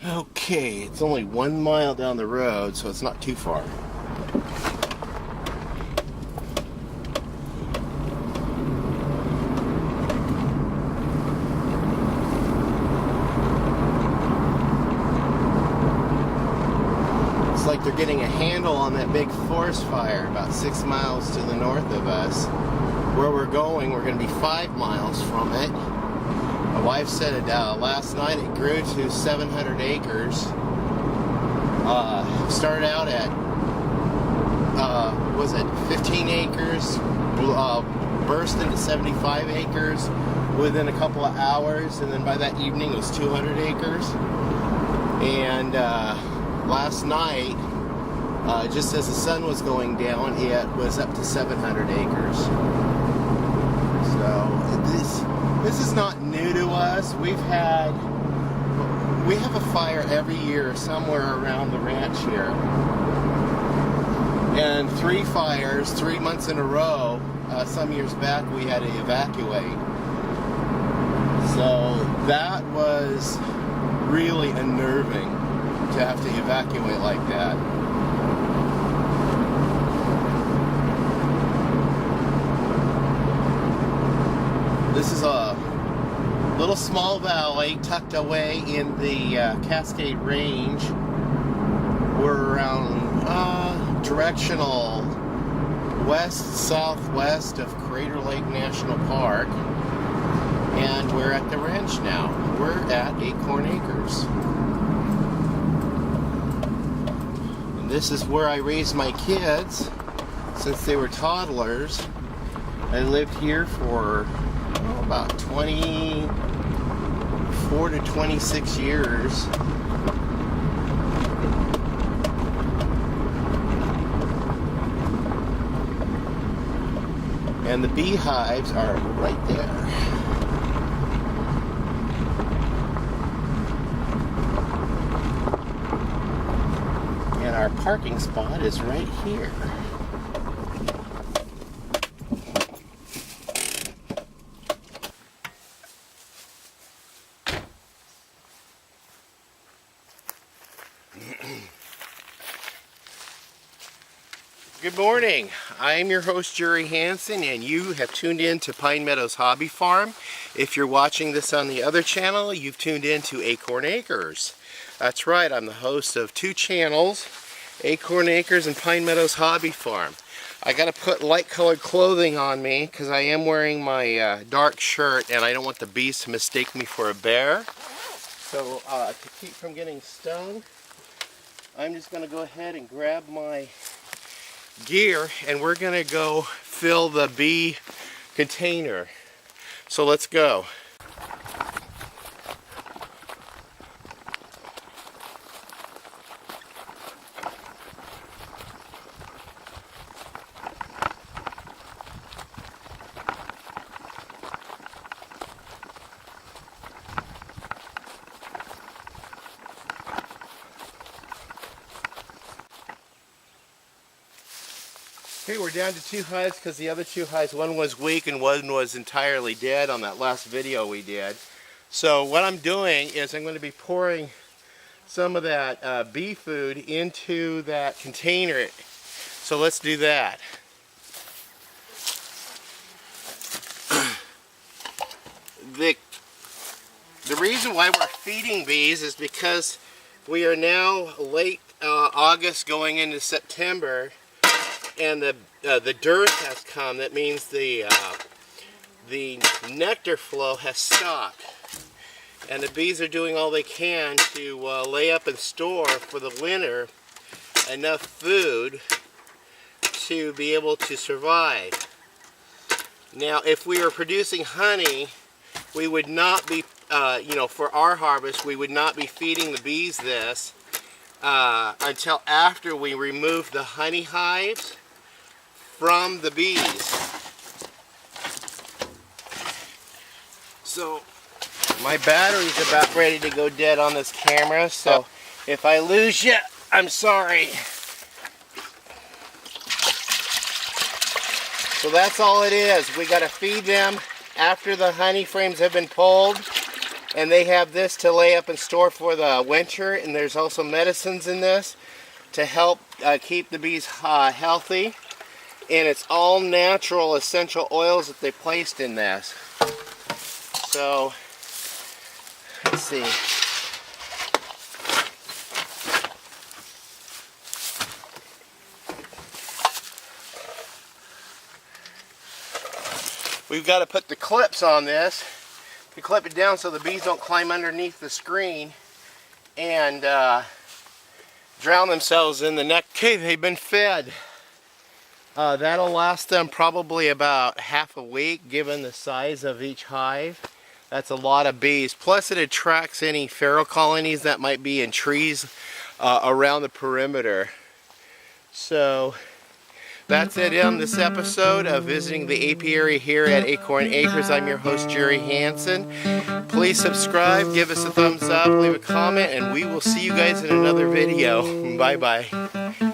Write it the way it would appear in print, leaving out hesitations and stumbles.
Okay, it's only 1 mile down the road, so it's not too far. It's like they're getting a handle on that big forest fire about 6 miles to the north of us. Where we're going, we're going to be 5 miles from it. My wife said it last night. It grew to 700 acres. Started out at was it 15 acres? Burst into 75 acres within a couple of hours, and then by that evening it was 200 acres. And last night, just as the sun was going down, it was up to 700 acres. So this is not new to us. We have a fire every year somewhere around the ranch here. And 3 fires, 3 months in a row. Some years back we had to evacuate. So that was really unnerving to have to evacuate like that. This is a little small valley tucked away in the Cascade Range. We're around directional west-southwest of Crater Lake National Park, and we're at the ranch now. We're at Acorn Acres. And this is where I raised my kids since they were toddlers. I lived here for about 24 to 26 years. And the beehives are right there. And our parking spot is right here. Good morning. I am your host, Jerry Hansen, and you have tuned in to Pine Meadows Hobby Farm. If you're watching this on the other channel, you've tuned in to Acorn Acres. That's right, I'm the host of 2 channels, Acorn Acres and Pine Meadows Hobby Farm. I got to put light colored clothing on me because I am wearing my dark shirt, and I don't want the bees to mistake me for a bear. So to keep from getting stung, I'm just going to go ahead and grab my gear, and we're gonna go fill the bee container. So let's go. Okay, we're down to 2 hives because the other 2 hives, one was weak and one was entirely dead on that last video we did. So what I'm doing is I'm going to be pouring some of that bee food into that container. So let's do that. the reason why we're feeding bees is because we are now late August going into September, and the dearth has come. That means the nectar flow has stopped, and the bees are doing all they can to lay up and store for the winter enough food to be able to survive. Now, if we were producing honey, we would not be, for our harvest, we would not be feeding the bees this until after we remove the honey hives from the bees. So, my battery's about ready to go dead on this camera, so if I lose you, I'm sorry. So that's all it is. We got to feed them after the honey frames have been pulled, and they have this to lay up and store for the winter, and there's also medicines in this to help keep the bees healthy, and it's all natural essential oils that they placed in this. So let's see. We've got to put the clips on this to clip it down so the bees don't climb underneath the screen and drown themselves in the nectar. Okay, they've been fed. That'll last them probably about half a week, given the size of each hive. That's a lot of bees. Plus it attracts any feral colonies that might be in trees around the perimeter. So that's it on this episode of visiting the apiary here at Acorn Acres. I'm your host, Jerry Hansen. Please subscribe, give us a thumbs up, leave a comment, and we will see you guys in another video. Bye-bye.